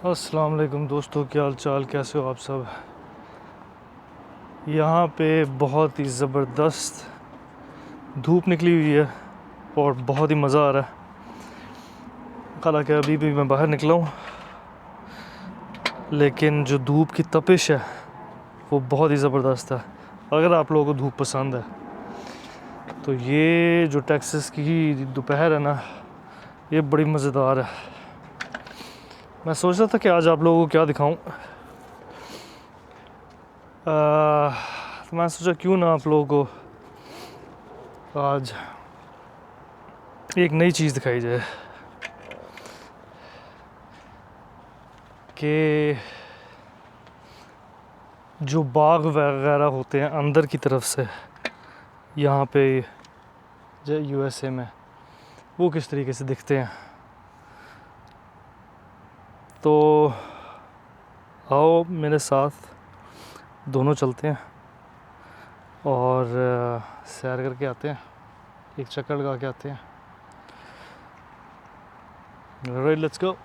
अस्सलाम वालेकुम दोस्तों, क्या हाल चाल, कैसे हो आप सब। यहाँ पे बहुत ही ज़बरदस्त धूप निकली हुई है और बहुत ही मज़ा आ रहा है। हालांकि अभी भी मैं बाहर निकला हूँ, लेकिन जो धूप की तपिश है वो बहुत ही ज़बरदस्त है। अगर आप लोगों को धूप पसंद है तो ये जो टेक्सास की दोपहर है ना, ये बड़ी मज़ेदार है। मैं सोच रहा था कि आज आप लोगों को क्या दिखाऊं। तो मैं सोचा क्यों ना आप लोगों को आज एक नई चीज़ दिखाई जाए कि जो बाग वगैरह होते हैं अंदर की तरफ से यहाँ पे जो यूएसए में, वो किस तरीके से दिखते हैं। तो आओ मेरे साथ दोनों चलते हैं और सैर करके आते हैं, एक चक्कर लगा के आते हैं। Right, let's go.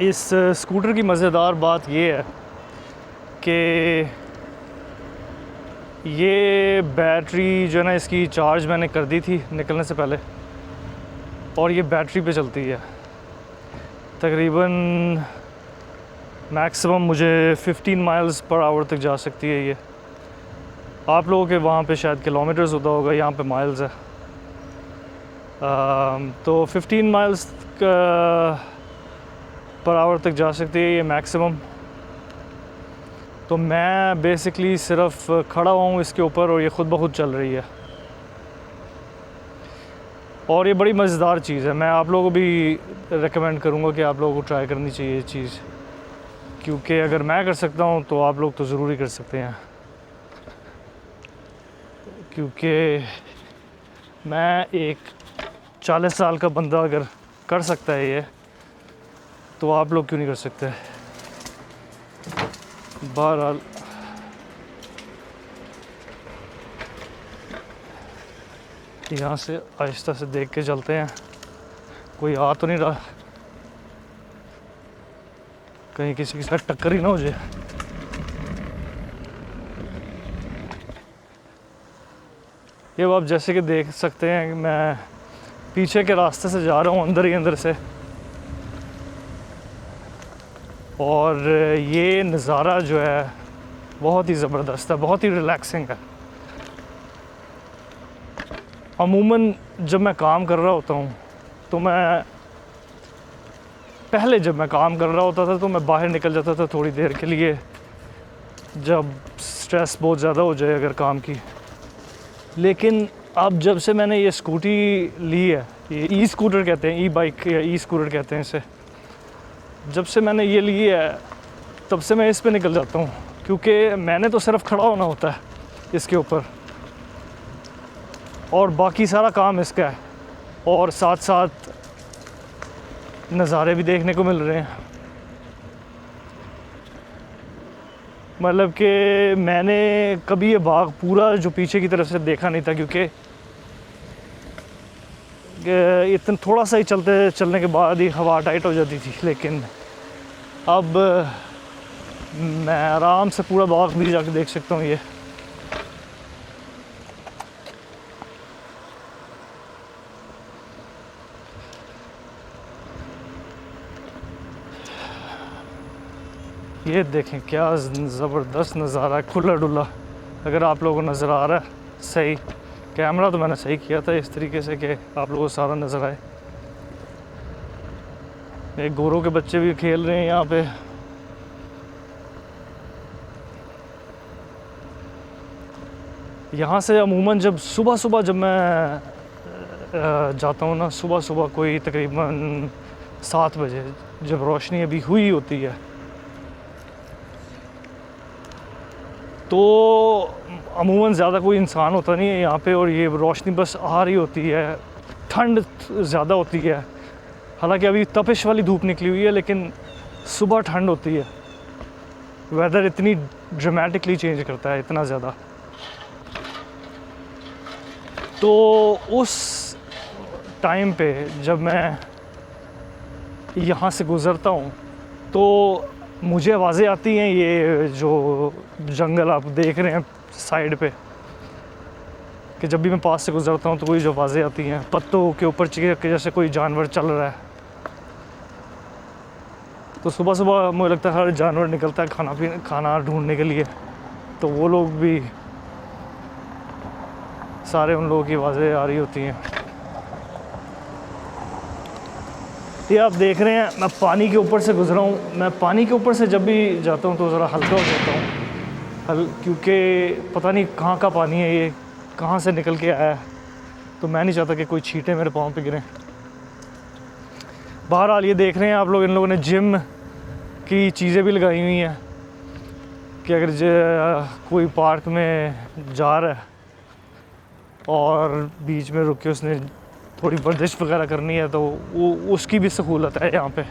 इस स्कूटर की मज़ेदार बात ये है कि ये बैटरी जो है ना, इसकी चार्ज मैंने कर दी थी निकलने से पहले, और ये बैटरी पे चलती है। तकरीबन मैक्सिमम मुझे 15 माइल्स पर आवर तक जा सकती है ये। आप लोगों के वहाँ पे शायद किलोमीटर्स होता होगा, यहाँ पे माइल्स है। तो 15 माइल्स पर आवर तक जा सकती है ये मैक्सिमम। तो मैं बेसिकली सिर्फ खड़ा हुआ हूँ इसके ऊपर और ये ख़ुद ब खुद चल रही है, और ये बड़ी मज़ेदार चीज़ है। मैं आप लोगों को भी रेकमेंड करूँगा कि आप लोगों को ट्राई करनी चाहिए ये चीज़, क्योंकि अगर मैं कर सकता हूँ तो आप लोग तो ज़रूर ही कर सकते हैं। क्योंकि मैं एक 40 साल का बंदा अगर कर सकता है ये, तो आप लोग क्यों नहीं कर सकते। बहरहाल यहाँ से आहिस्ता से देख के चलते हैं, कोई आ तो नहीं रहा, कहीं किसी के साथ टक्कर ही ना हो जाए। ये आप जैसे कि देख सकते हैं कि मैं पीछे के रास्ते से जा रहा हूँ अंदर ही अंदर से, और ये नज़ारा जो है बहुत ही ज़बरदस्त है, बहुत ही रिलैक्सिंग है। अमूमन जब मैं काम कर रहा होता हूँ तो जब मैं काम कर रहा होता था तो मैं बाहर निकल जाता था थोड़ी देर के लिए, जब स्ट्रेस बहुत ज़्यादा हो जाए अगर काम की। लेकिन अब जब से मैंने ये स्कूटी ली है, ये ई स्कूटर कहते हैं, ई बाइक या ई स्कूटर कहते हैं इसे, जब से मैंने ये ली है तब से मैं इस पे निकल जाता हूँ, क्योंकि मैंने तो सिर्फ खड़ा होना होता है इसके ऊपर और बाकी सारा काम इसका है, और साथ साथ नज़ारे भी देखने को मिल रहे हैं। मतलब कि मैंने कभी ये बाग पूरा जो पीछे की तरफ से देखा नहीं था, क्योंकि इतना थोड़ा सा ही चलने के बाद ही हवा टाइट हो जाती थी। लेकिन अब मैं आराम से पूरा बाग भी जाकर देख सकता हूँ। ये देखें क्या ज़बरदस्त नज़ारा है, खुला डुला। अगर आप लोगों को नज़र आ रहा है सही, कैमरा तो मैंने सही किया था इस तरीके से कि आप लोगों को सारा नज़र आए। एक गोरों के बच्चे भी खेल रहे हैं यहाँ पे। यहाँ से अमूमन जब सुबह जब मैं जाता हूँ ना, सुबह कोई तकरीबन 7 बजे, जब रोशनी अभी हुई होती है, तो अमूमन ज़्यादा कोई इंसान होता नहीं है यहाँ पे, और ये रोशनी बस आ रही होती है, ठंड ज़्यादा होती है। हालांकि अभी तपिश वाली धूप निकली हुई है, लेकिन सुबह ठंड होती है। वेदर इतनी ड्रामेटिकली चेंज करता है, इतना ज़्यादा। तो उस टाइम पे जब मैं यहाँ से गुज़रता हूँ तो मुझे आवाज़ें आती हैं, ये जो जंगल आप देख रहे हैं साइड पे, कि जब भी मैं पास से गुज़रता हूँ तो कोई जो आवाज़ें आती हैं पत्तों के ऊपर चिपक के, जैसे कोई जानवर चल रहा है। तो सुबह सुबह मुझे लगता है हर जानवर निकलता है खाना ढूंढने के लिए, तो वो लोग भी सारे उन लोगों की आवाज़ें आ रही होती हैं। ये आप देख रहे हैं मैं पानी के ऊपर से गुज़रा हूँ। मैं पानी के ऊपर से जब भी जाता हूँ तो ज़रा हल्का हो जाता हूँ, क्योंकि पता नहीं कहाँ का पानी है, ये कहाँ से निकल के आया है। तो मैं नहीं चाहता कि कोई छींटे मेरे पाँव पे गिरें। बहरहाल ये देख रहे हैं आप लोग, इन लोगों ने जिम की चीज़ें भी लगाई हुई हैं कि अगर कोई पार्क में जा रहा है और बीच में रुक के उसने थोड़ी वर्जिश वगैरह करनी है तो वो उसकी भी सहूलत है यहाँ पे।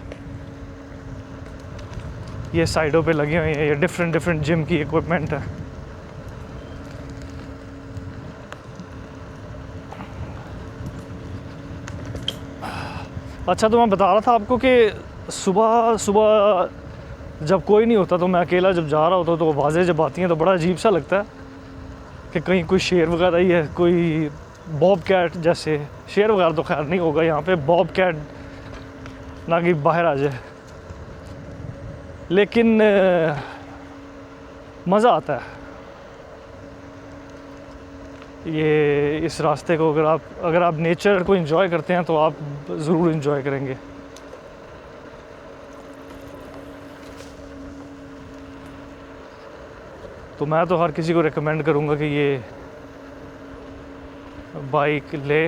ये साइडों पे लगे हुए हैं, ये डिफरेंट जिम की इक्विपमेंट है। अच्छा, तो मैं बता रहा था आपको कि सुबह सुबह जब कोई नहीं होता तो मैं अकेला जब जा रहा होता तो आवाज़ें जब आती हैं तो बड़ा अजीब सा लगता है कि कहीं कोई शेर वगैरह ही है, कोई बॉब कैट, जैसे शेर वगैरह तो खैर नहीं होगा यहाँ पे, बॉब कैट ना कि बाहर आ जाए। लेकिन मज़ा आता है ये इस रास्ते को। अगर आप नेचर को एंजॉय करते हैं तो आप ज़रूर एंजॉय करेंगे। तो मैं तो हर किसी को रेकमेंड करूँगा कि ये बाइक ले,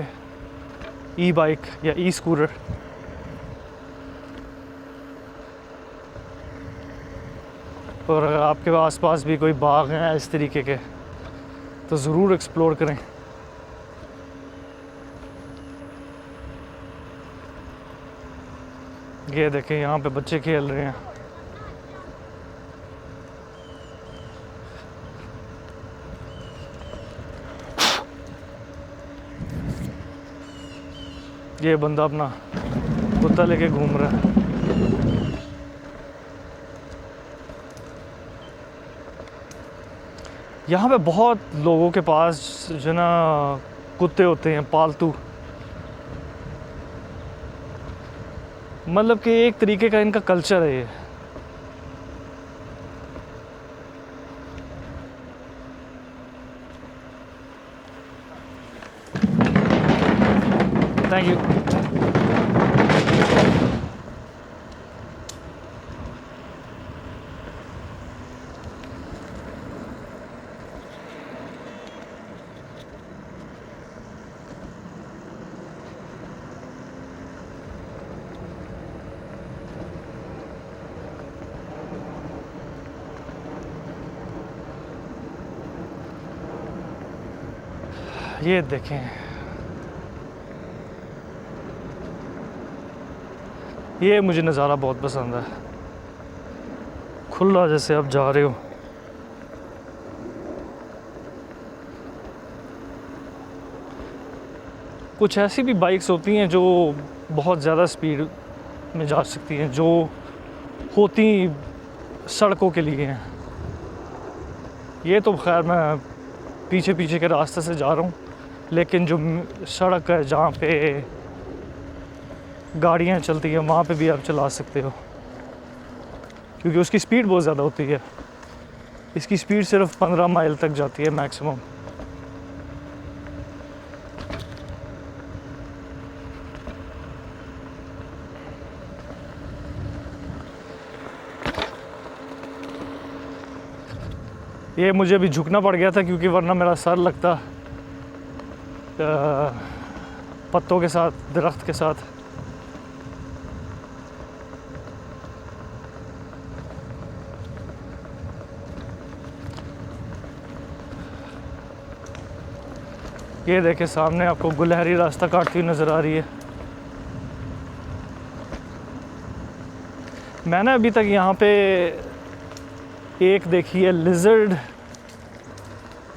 ई बाइक या ई स्कूटर। और अगर आपके आसपास भी कोई बाग हैं इस तरीके के तो ज़रूर एक्सप्लोर करें। ये देखें यहाँ पे बच्चे खेल रहे हैं। ये बंदा अपना कुत्ता लेके घूम रहा है। यहाँ पे बहुत लोगों के पास जो ना कुत्ते होते हैं पालतू, मतलब कि एक तरीके का इनका कल्चर है ये। Thank you. ये देखें, ये मुझे नज़ारा बहुत पसंद है, खुला जैसे आप जा रहे हो। कुछ ऐसी भी बाइक्स होती हैं जो बहुत ज़्यादा स्पीड में जा सकती हैं, जो होती सड़कों के लिए हैं। ये तो खैर मैं पीछे पीछे के रास्ते से जा रहा हूँ, लेकिन जो सड़क है जहाँ पे गाड़ियाँ चलती हैं वहाँ पे भी आप चला सकते हो, क्योंकि उसकी स्पीड बहुत ज़्यादा होती है। इसकी स्पीड सिर्फ 15 माइल तक जाती है मैक्सिमम। ये मुझे अभी झुकना पड़ गया था क्योंकि वरना मेरा सर लगता पत्तों के साथ, दरख्त के साथ। ये देखे सामने आपको गुलहरी रास्ता काटती हुई नज़र आ रही है। मैंने अभी तक यहाँ पे एक देखी है लिजर्ड,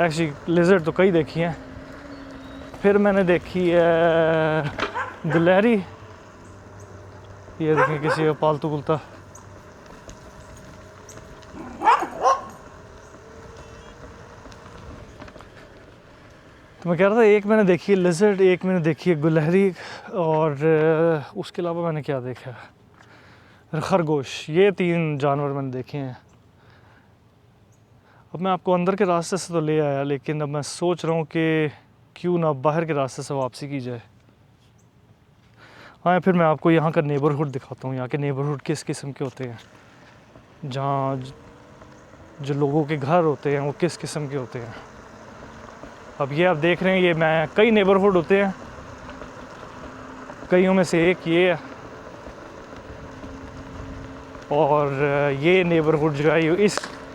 एक्चुअली लिजर्ड तो कई देखी हैं। फिर मैंने देखी है गुलहरी, ये देखें किसी का पालतू कुत्ता। तो मैं कह रहा था एक मैंने देखी है लिजर्ड, एक मैंने देखी है गुलहरी, और उसके अलावा मैंने क्या देखा है, खरगोश। ये 3 जानवर मैंने देखे हैं। अब मैं आपको अंदर के रास्ते से तो ले आया, लेकिन अब मैं सोच रहा हूँ कि क्यों ना बाहर के रास्ते से वापसी की जाए। हाँ, फिर मैं आपको यहाँ का नेबरहुड दिखाता हूँ। यहाँ के नेबरहुड किस किस्म के होते हैं, जहाँ जो लोगों के घर होते हैं वो किस किस्म के होते हैं। अब ये आप देख रहे हैं, ये मैं कई नेबरहुड होते हैं, कईयों में से एक ये है, और ये नेबरहुड जो है ये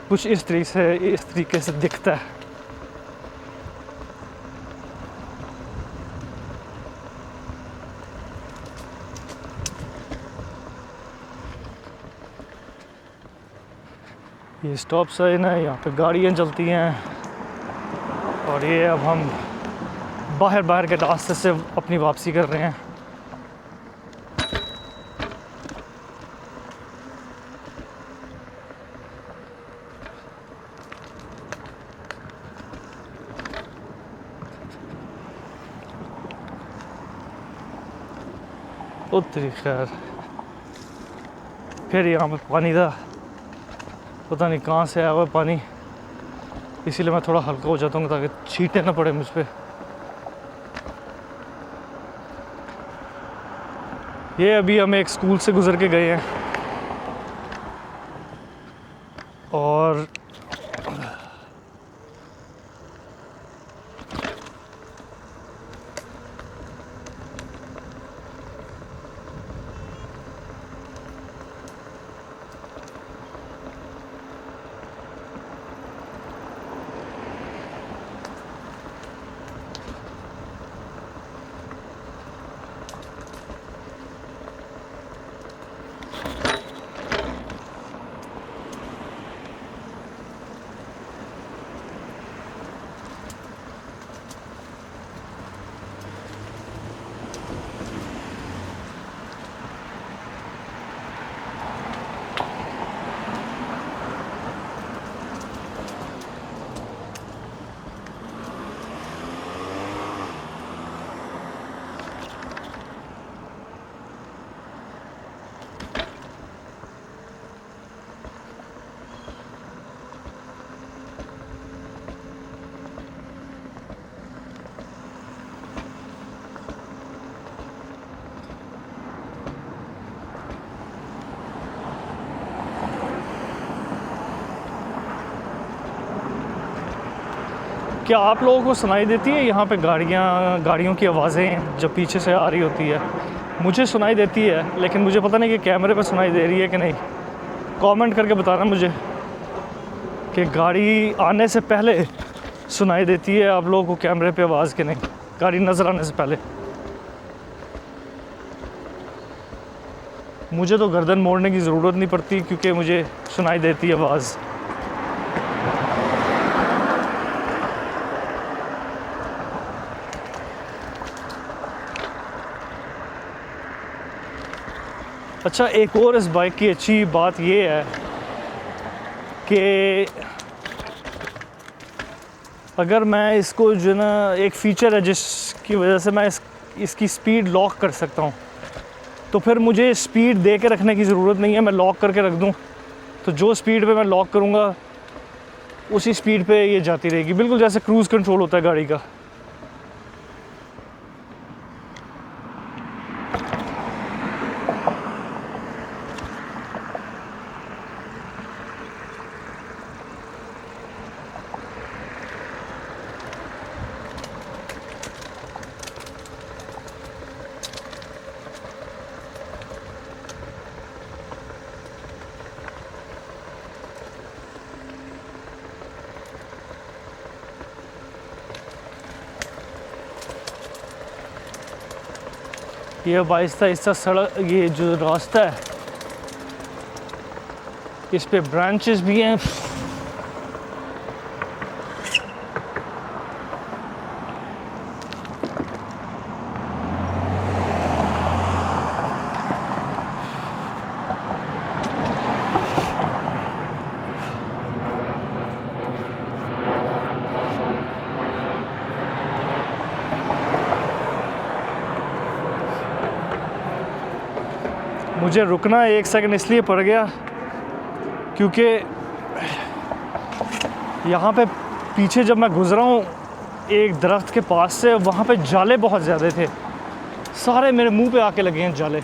कुछ इस तरीके से दिखता है। ये स्टॉप साइन है, यहाँ पे गाड़ियाँ चलती हैं, और ये अब हम बाहर के रास्ते से अपनी वापसी कर रहे हैं। उतरी खैर, फिर यहाँ पे पानी था, पता नहीं कहाँ से आया हुआ पानी, इसीलिए मैं थोड़ा हल्का हो जाता हूँ ताकि छींटे ना पड़े मुझ पे। ये अभी हम एक स्कूल से गुजर के गए हैं, और क्या आप लोगों को सुनाई देती है यहाँ पे गाड़ियों की आवाज़ें जब पीछे से आ रही होती है? मुझे सुनाई देती है, लेकिन मुझे पता नहीं कि कैमरे पे सुनाई दे रही है कि नहीं। कमेंट करके बताना मुझे कि गाड़ी आने से पहले सुनाई देती है आप लोगों को कैमरे पे आवाज़ कि नहीं, गाड़ी नज़र आने से पहले। मुझे तो गर्दन मोड़ने की ज़रूरत नहीं पड़ती क्योंकि मुझे सुनाई देती है आवाज़। अच्छा, एक और इस बाइक की अच्छी बात ये है कि अगर मैं इसको जो ना, एक फ़ीचर है जिसकी वजह से मैं इसकी स्पीड लॉक कर सकता हूँ, तो फिर मुझे स्पीड दे के रखने की ज़रूरत नहीं है। मैं लॉक करके रख दूँ तो जो स्पीड पे मैं लॉक करूँगा उसी स्पीड पे ये जाती रहेगी, बिल्कुल जैसे क्रूज़ कंट्रोल होता है गाड़ी का। ये अब आहिस्ता आहिस्ता सड़क, ये जो रास्ता है इस पे ब्रांचेस भी हैं। मुझे रुकना 1 सेकंड इसलिए पड़ गया क्योंकि यहाँ पे पीछे जब मैं गुज़रा हूँ एक दरख्त के पास से, वहाँ पे जाले बहुत ज़्यादा थे, सारे मेरे मुंह पे आके लगे हैं जाले।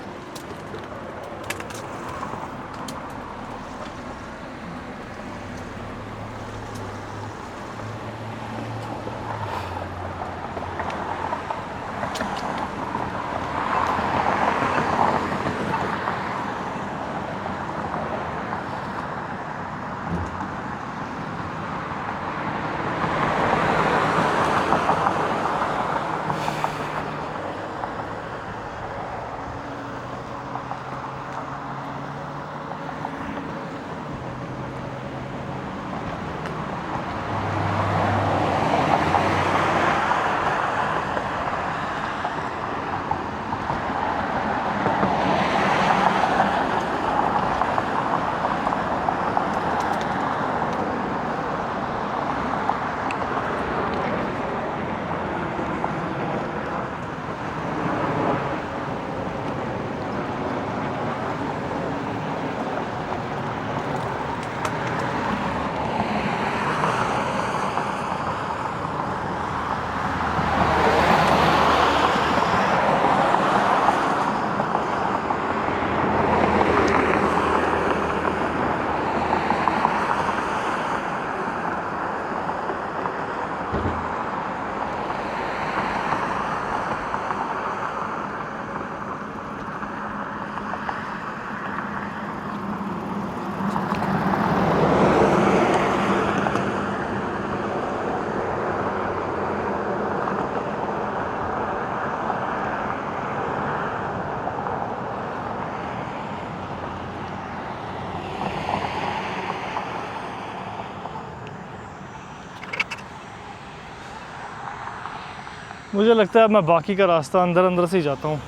मुझे लगता है मैं बाकी का रास्ता अंदर अंदर से ही जाता हूँ,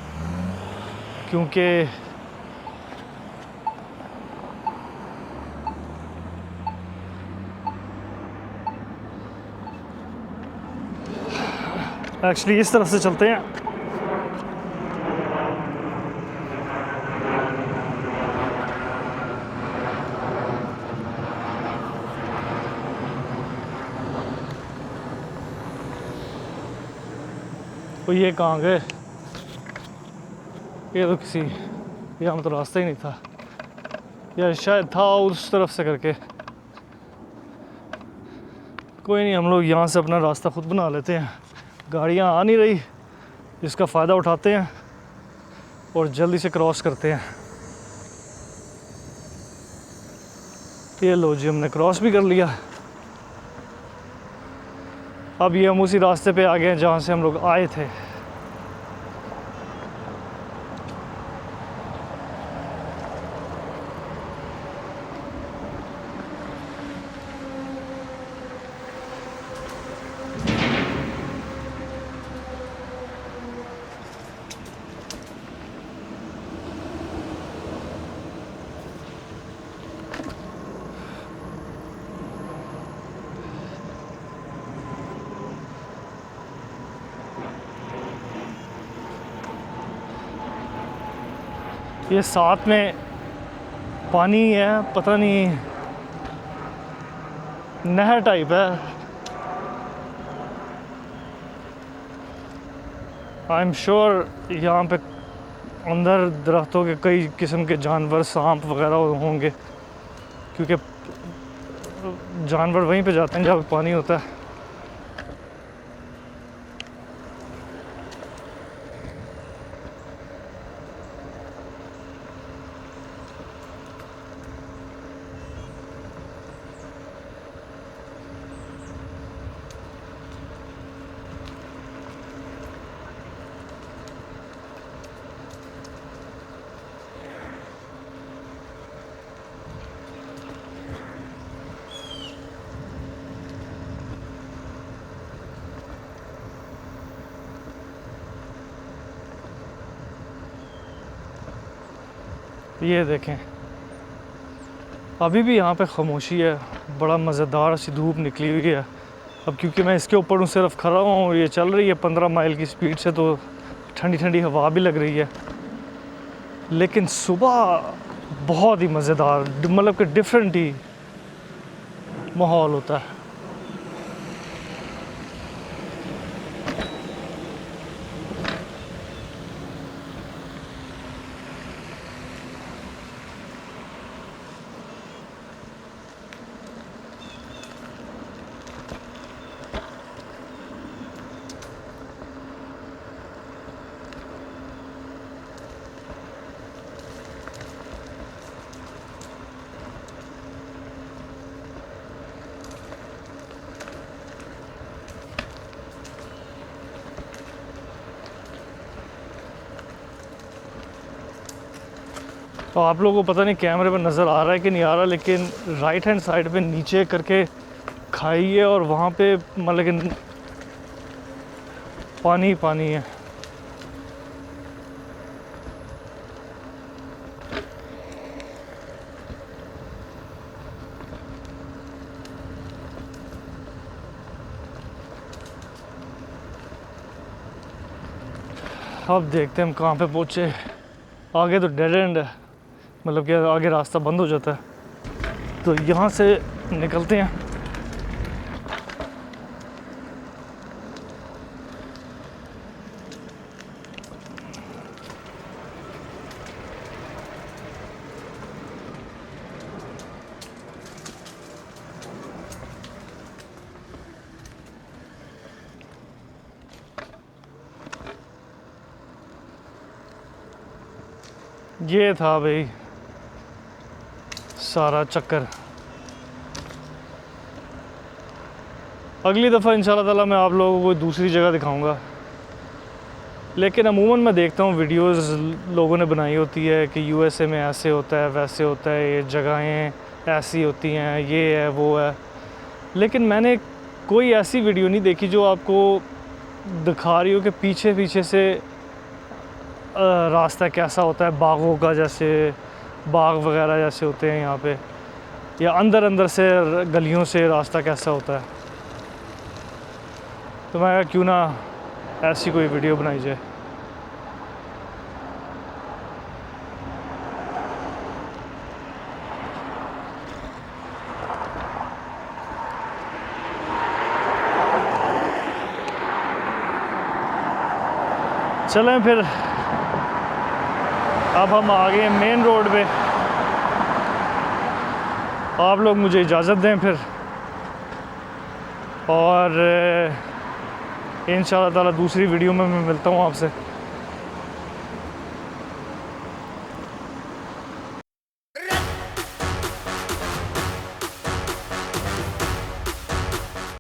क्योंकि एक्चुअली इस तरफ से चलते हैं। तो ये कहाँ गए? ये तो किसी, यहाँ तो रास्ता ही नहीं था, या शायद था उस तरफ से करके। कोई नहीं, हम लोग यहाँ से अपना रास्ता खुद बना लेते हैं। गाड़ियाँ आ नहीं रही, जिसका फ़ायदा उठाते हैं और जल्दी से क्रॉस करते हैं। ये लो जी, हमने क्रॉस भी कर लिया। अब ये हम उसी रास्ते पे आ गए हैं जहाँ से हम लोग आए थे। ये साथ में पानी है, पता नहीं नहर टाइप है। आई एम श्योर यहाँ पे अंदर दरख्तों के कई किस्म के जानवर, सांप वगैरह होंगे, क्योंकि जानवर वहीं पे जाते हैं जहाँ पानी होता है। ये देखें, अभी भी यहाँ पे खामोशी है, बड़ा मज़ेदार सी धूप निकली हुई है। अब क्योंकि मैं इसके ऊपर हूँ, सिर्फ खड़ा हूँ, ये चल रही है 15 माइल की स्पीड से, तो ठंडी ठंडी हवा भी लग रही है। लेकिन सुबह बहुत ही मज़ेदार, मतलब कि डिफरेंट ही माहौल होता है। तो आप लोगों को पता नहीं कैमरे पर नज़र आ रहा है कि नहीं आ रहा, लेकिन राइट हैंड साइड पे नीचे करके खाई है और वहाँ पे मतलब कि पानी ही पानी है। अब देखते हैं हम कहाँ पे पहुँचे। आगे तो डेड एंड है, मतलब कि आगे रास्ता बंद हो जाता है, तो यहाँ से निकलते हैं। ये था भाई सारा चक्कर। अगली दफ़ा इंशाल्लाह ताला मैं आप लोगों को दूसरी जगह दिखाऊंगा। लेकिन अमूमन मैं देखता हूँ वीडियोस लोगों ने बनाई होती है कि यूएसए में ऐसे होता है, वैसे होता है, ये जगहें ऐसी होती हैं, ये है वो है। लेकिन मैंने कोई ऐसी वीडियो नहीं देखी जो आपको दिखा रही हो कि पीछे पीछे से रास्ता कैसा होता है, बागों का, जैसे बाग वगैरह जैसे होते हैं यहाँ पे, या अंदर अंदर से गलियों से रास्ता कैसा होता है। तो मैं क्यों ना ऐसी कोई वीडियो बनाई जाए। चलें फिर, अब हम आ गए मेन रोड पे। आप लोग मुझे इजाज़त दें फिर, और इंशाल्लाह ताला दूसरी वीडियो में मैं मिलता हूँ आपसे।